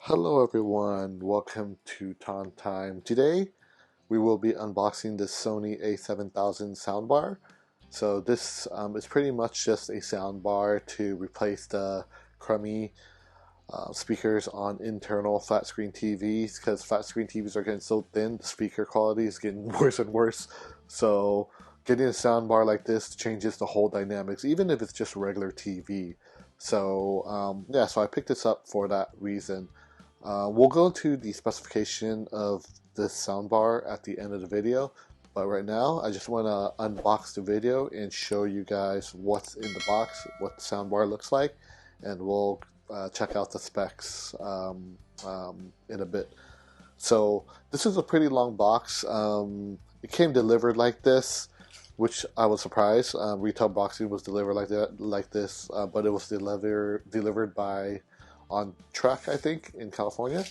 Hello everyone, welcome to Ton Time. Today we will be unboxing the Sony A7000 soundbar. So this is pretty much just a soundbar to replace the crummy speakers on internal flat screen TVs, because flat screen TVs are getting so thin, the speaker quality is getting worse and worse. So getting a soundbar like this changes the whole dynamics, even if it's just regular TV. So yeah, so I picked this up for that reason. We'll go into the specification of this soundbar at the end of the video, but right now I just want to unbox the video and show you guys what's in the box, what the soundbar looks like, and we'll check out the specs in a bit. So this is a pretty long box. It came delivered like this, which I was surprised. Retail boxing was delivered like this, but it was delivered by on track, I think, in California.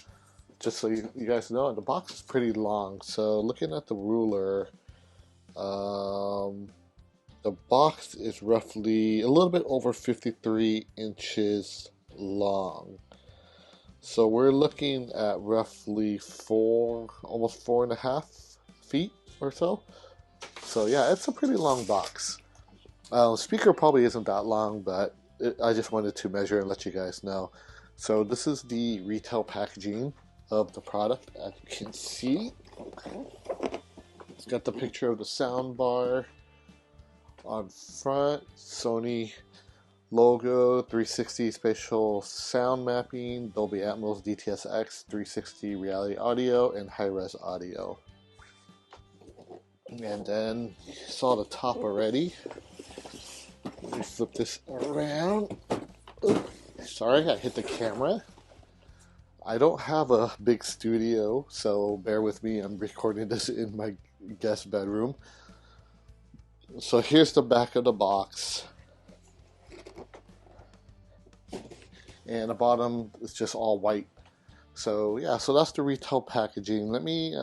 Just so you guys know, the box is pretty long. So looking at the ruler, the box is roughly a little bit over 53 inches long. So we're looking at roughly almost 4.5 feet or so. So yeah, it's a pretty long box. Speaker probably isn't that long, but I just wanted to measure and let you guys know. So this is the retail packaging of the product, as you can see. It's got the picture of the soundbar on front, Sony logo, 360 Spatial Sound Mapping, Dolby Atmos DTS X, 360 Reality Audio, and high-res audio. And then you saw the top already. Let me flip this around. Oops. Sorry, I hit the camera. I don't have a big studio, so bear with me. I'm recording this in my guest bedroom. So here's the back of the box. And the bottom is just all white. So yeah, so that's the retail packaging. Let me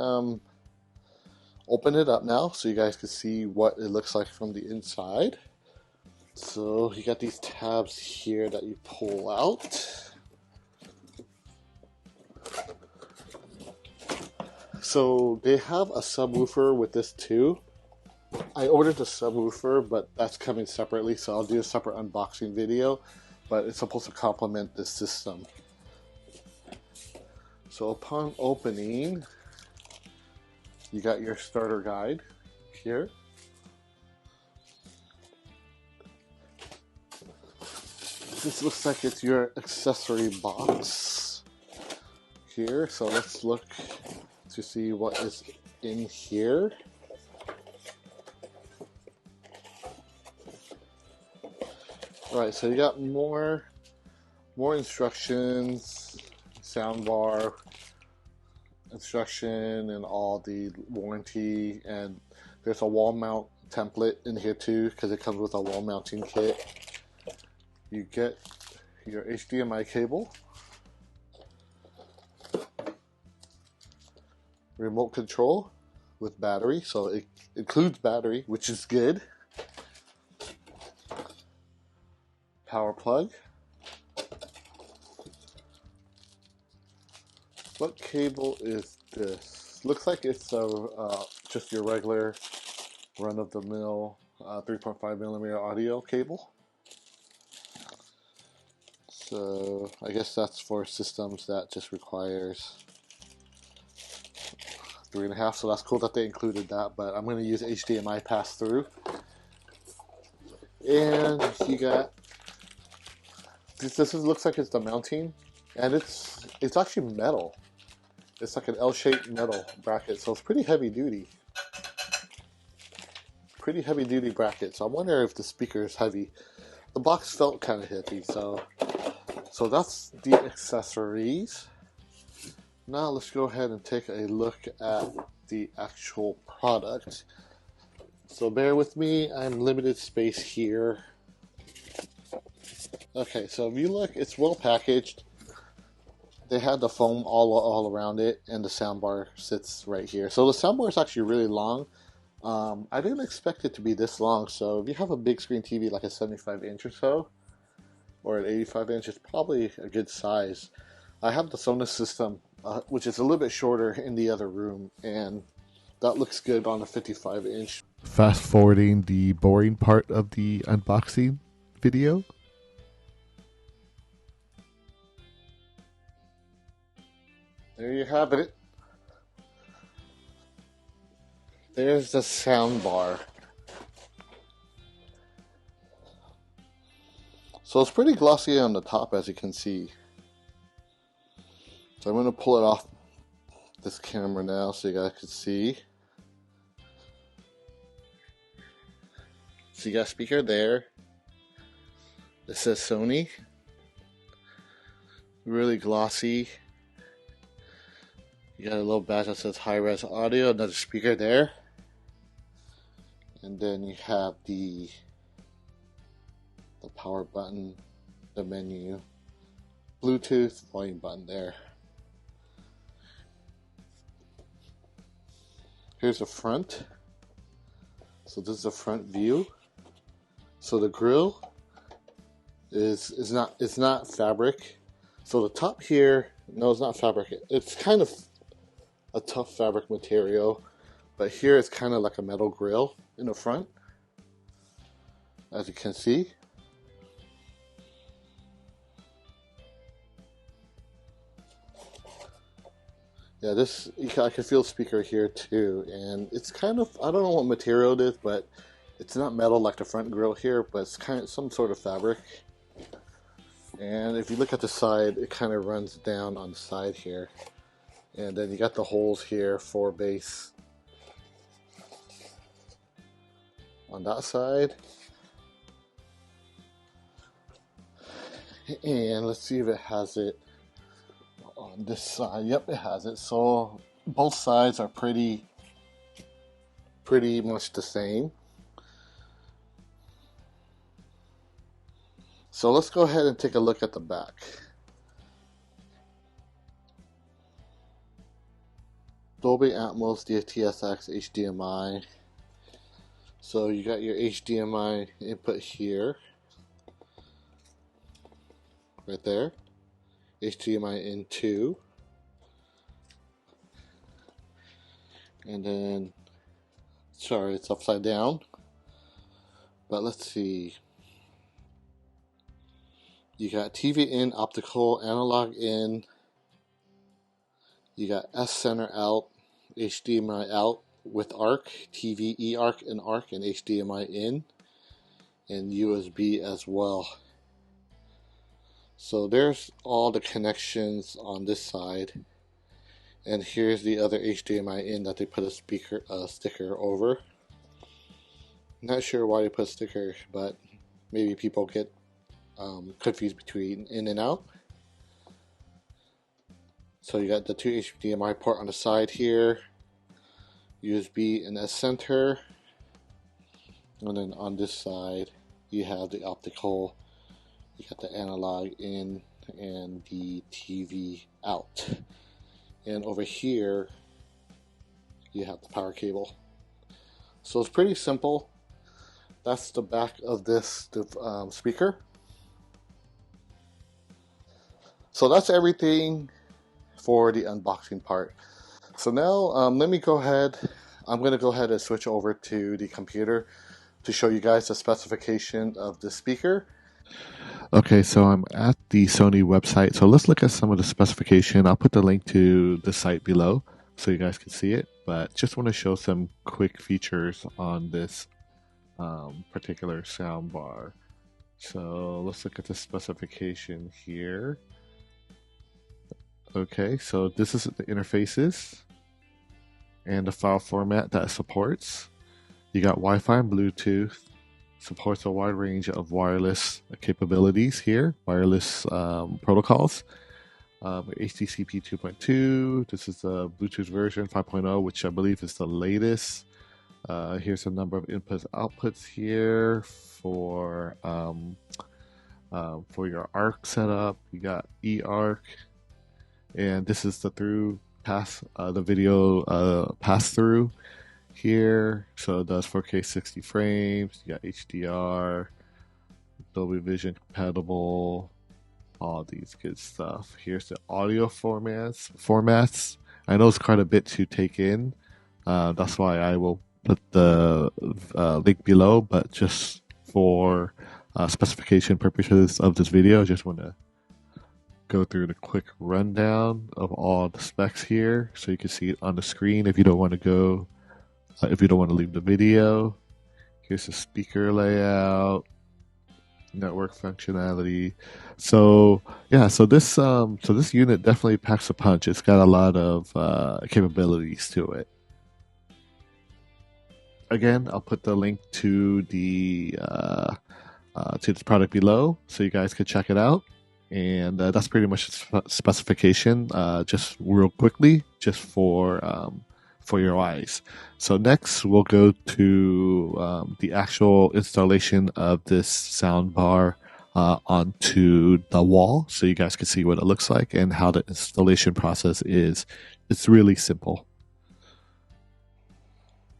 open it up now so you guys can see what it looks like from the inside. So you got these tabs here that you pull out. So they have a subwoofer with this too. I ordered the subwoofer, but that's coming separately, so I'll do a separate unboxing video, but it's supposed to complement this system. So upon opening, you got your starter guide here. This looks like it's your accessory box here, so let's look to see what is in here. Alright, so you got more instructions, soundbar instruction, and all the warranty, and there's a wall mount template in here too, because it comes with a wall mounting kit. You get your HDMI cable, remote control with battery, so it includes battery, which is good. Power plug. What cable is this? Looks like it's just your regular run-of-the-mill 3.5mm audio cable. So I guess that's for systems that just requires 3.5. So that's cool that they included that, but I'm going to use HDMI pass-through. And you got this looks like it's the mounting, and it's actually metal. It's like an L-shaped metal bracket, so it's pretty heavy duty. Pretty heavy duty bracket. So I wonder if the speaker is heavy. The box felt kind of heavy, so that's the accessories. Now let's go ahead and take a look at the actual product. So bear with me, I'm limited space here. Okay, so if you look, it's well packaged. They had the foam all around it, and the soundbar sits right here. So the soundbar is actually really long. I didn't expect it to be this long, so if you have a big screen TV like a 75 inch or so, or an 85 inch, it's probably a good size. I have the Sonos system, which is a little bit shorter in the other room, and that looks good on a 55-inch. Fast forwarding the boring part of the unboxing video. There you have it. There's the sound bar. So it's pretty glossy on the top, as you can see. So I'm going to pull it off this camera now so you guys can see. So you got a speaker there. It says Sony. Really glossy. You got a little badge that says high-res audio, another speaker there. And then you have the power button, the menu, Bluetooth, volume button there. Here's the front. So this is the front view. So the grill is not fabric. So the top here, no, it's not fabric. It's kind of a tough fabric material, but here it's kind of like a metal grill in the front, as you can see. Yeah, this, I can feel the speaker here too, and it's kind of, I don't know what material it is, but it's not metal like the front grill here, but it's kind of some sort of fabric. And if you look at the side, it kind of runs down on the side here. And then you got the holes here for bass on that side. And let's see if it has it on this side. Yep, it has it. So both sides are pretty much the same. So let's go ahead and take a look at the back. Dolby Atmos, DTS, HDMI. So you got your HDMI input here, right there. HDMI in 2. And then, sorry, it's upside down. But let's see. You got TV in, optical, analog in. You got S center out, HDMI out with ARC, TV eARC and ARC, and HDMI in, and USB as well. So there's all the connections on this side, and here's the other HDMI in that they put a sticker over. Not sure why they put a sticker, but maybe people get confused between in and out. So you got the 2 HDMI port on the side here, USB in the center, and then on this side you have the optical, you got the analog in, and the TV out. And over here you have the power cable. So it's pretty simple. That's the back of this speaker. So that's everything for the unboxing part. So now let me go ahead, I'm going to go ahead and switch over to the computer to show you guys the specification of the speaker. Okay, so I'm at the Sony website, so let's look at some of the specification. I'll put the link to the site below so you guys can see it, but just want to show some quick features on this particular sound bar. So let's look at the specification here. Okay, so this is the interfaces and the file format that it supports. You got Wi-Fi and Bluetooth. Supports a wide range of wireless capabilities here, wireless protocols. HTTP 2.2. This is the Bluetooth version 5.0, which I believe is the latest. Here's a number of inputs, outputs here for your ARC setup. You got eARC. And this is the the video pass through here. So it does 4K 60 frames. You got HDR, Dolby Vision compatible, all these good stuff. Here's the audio formats. I know it's quite a bit to take in. That's why I will put the link below, but just for specification purposes of this video, I just want to go through the quick rundown of all the specs here so you can see it on the screen if you don't want to go, if you don't want to leave the video. Here's the speaker layout, network functionality. So yeah, so this unit definitely packs a punch. It's got a lot of capabilities to it. Again, I'll put the link to this product below so you guys can check it out. And that's pretty much the specification. Just real quickly, just for your eyes. So next, we'll go to the actual installation of this soundbar onto the wall, so you guys can see what it looks like and how the installation process is. It's really simple.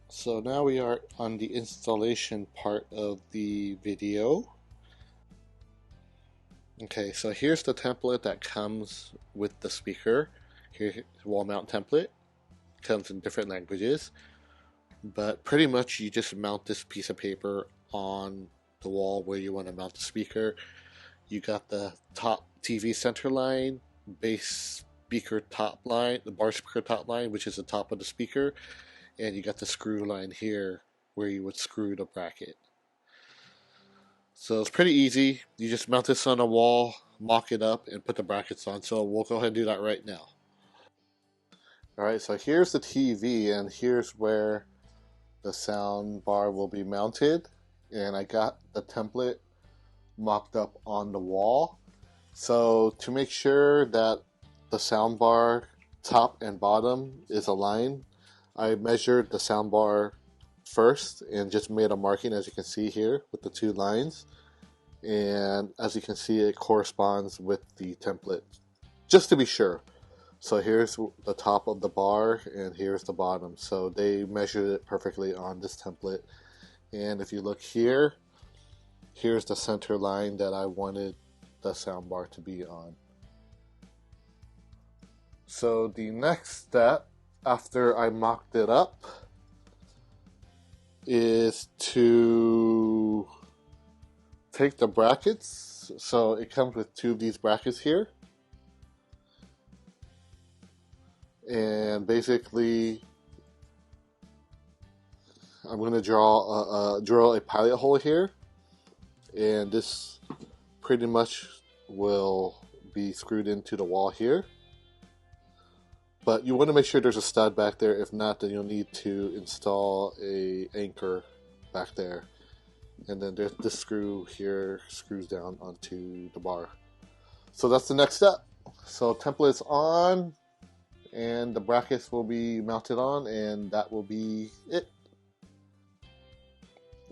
So now we are on the installation part of the video. Okay, so here's the template that comes with the speaker. Here's the wall mount template. Comes in different languages, but pretty much you just mount this piece of paper on the wall where you want to mount the speaker. You got the top TV center line, bass speaker top line, the bar speaker top line, which is the top of the speaker, and you got the screw line here where you would screw the bracket. So it's pretty easy. You just mount this on a wall, mock it up, and put the brackets on. So we'll go ahead and do that right now. Alright, so here's the TV, and here's where the sound bar will be mounted. And I got the template mocked up on the wall. So to make sure that the sound bar top and bottom is aligned, I measured the sound bar first and just made a marking, as you can see here, with the two lines. And as you can see, it corresponds with the template, just to be sure. So here's the top of the bar and here's the bottom. So they measured it perfectly on this template. And if you look here, here's the center line that I wanted the soundbar to be on. So the next step after I mocked it up is to take the brackets. So it comes with two of these brackets here. And basically, I'm going to drill a pilot hole here, and this pretty much will be screwed into the wall here. But you want to make sure there's a stud back there. If not, then you'll need to install a anchor back there. And then there's this screw here screws down onto the bar. So that's the next step. So template's on, and the brackets will be mounted on, and that will be it.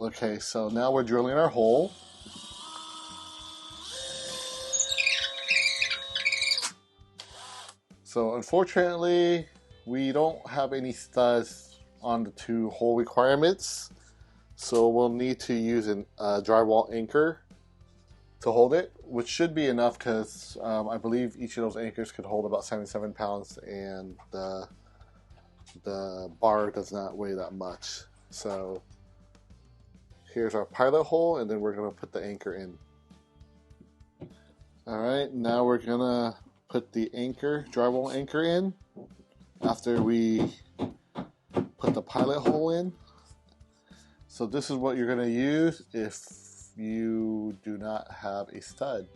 Okay, so now we're drilling our hole. So unfortunately, we don't have any studs on the two hole requirements, so we'll need to use a drywall anchor to hold it, which should be enough because I believe each of those anchors could hold about 77 pounds, and the bar does not weigh that much. So here's our pilot hole, and then we're going to put the anchor in. Alright, now we're going to put the anchor, drywall anchor in after we put the pilot hole in. So this is what you're going to use if you do not have a stud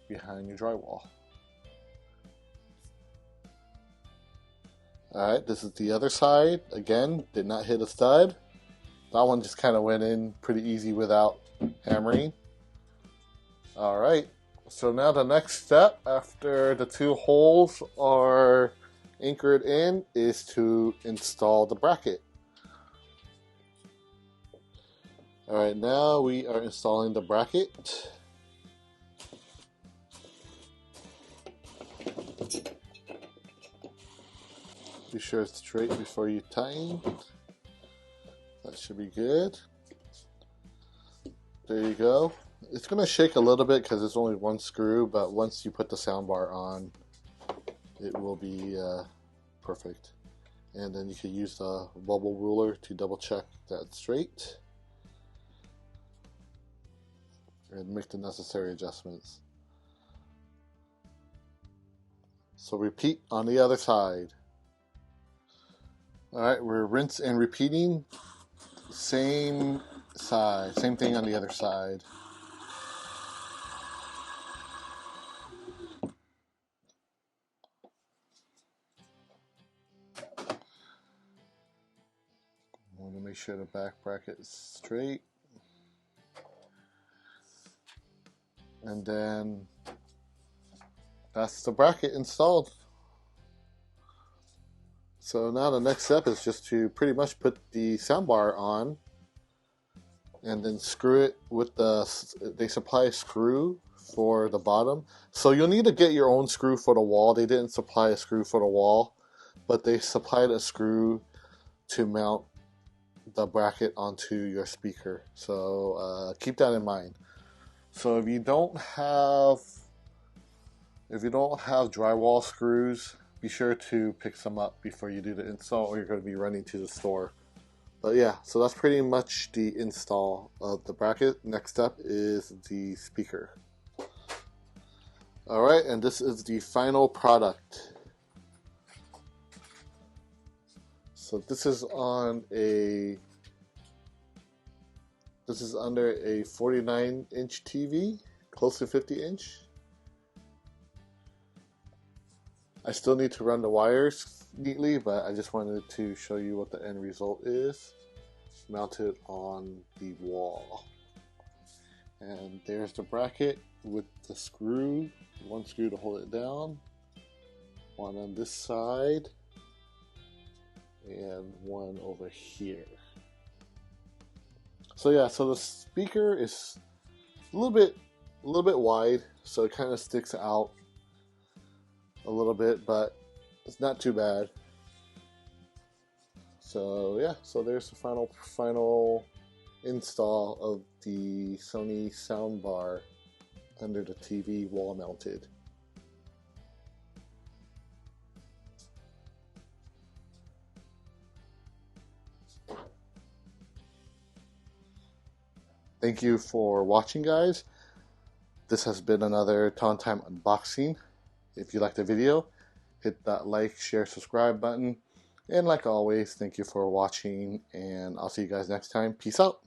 behind your drywall. Alright, this is the other side. Again, did not hit a stud. That one just kind of went in pretty easy without hammering. Alright, so now the next step after the two holes are anchored in is to install the bracket. Alright, now we are installing the bracket. Be sure it's straight before you tighten. That should be good. There you go. It's going to shake a little bit because it's only one screw, but once you put the soundbar on, it will be perfect. And then you can use the bubble ruler to double check that it's straight and make the necessary adjustments. So repeat on the other side. Alright, we're rinse and repeating. Same side, same thing on the other side. I want to make sure the back bracket is straight. And then that's the bracket installed. So now the next step is just to pretty much put the soundbar on and then screw it with they supply a screw for the bottom. So you'll need to get your own screw for the wall. They didn't supply a screw for the wall, but they supplied a screw to mount the bracket onto your speaker. So keep that in mind. So if you don't have drywall screws, be sure to pick some up before you do the install, or you're going to be running to the store. But yeah, so that's pretty much the install of the bracket. Next step is the speaker. Alright, and this is the final product. So this is under a 49-inch TV, close to 50-inch. I still need to run the wires neatly, but I just wanted to show you what the end result is. Mounted on the wall. And there's the bracket with the screw. One screw to hold it down. One on this side. And one over here. So yeah, so the speaker is a little bit wide, so it kind of sticks out a little bit, but it's not too bad. So yeah, so there's the final install of the Sony soundbar under the TV wall mounted. Thank you for watching, guys. This has been another Time unboxing. If you liked the video, hit that like, share, subscribe button. And like always, thank you for watching, and I'll see you guys next time. Peace out.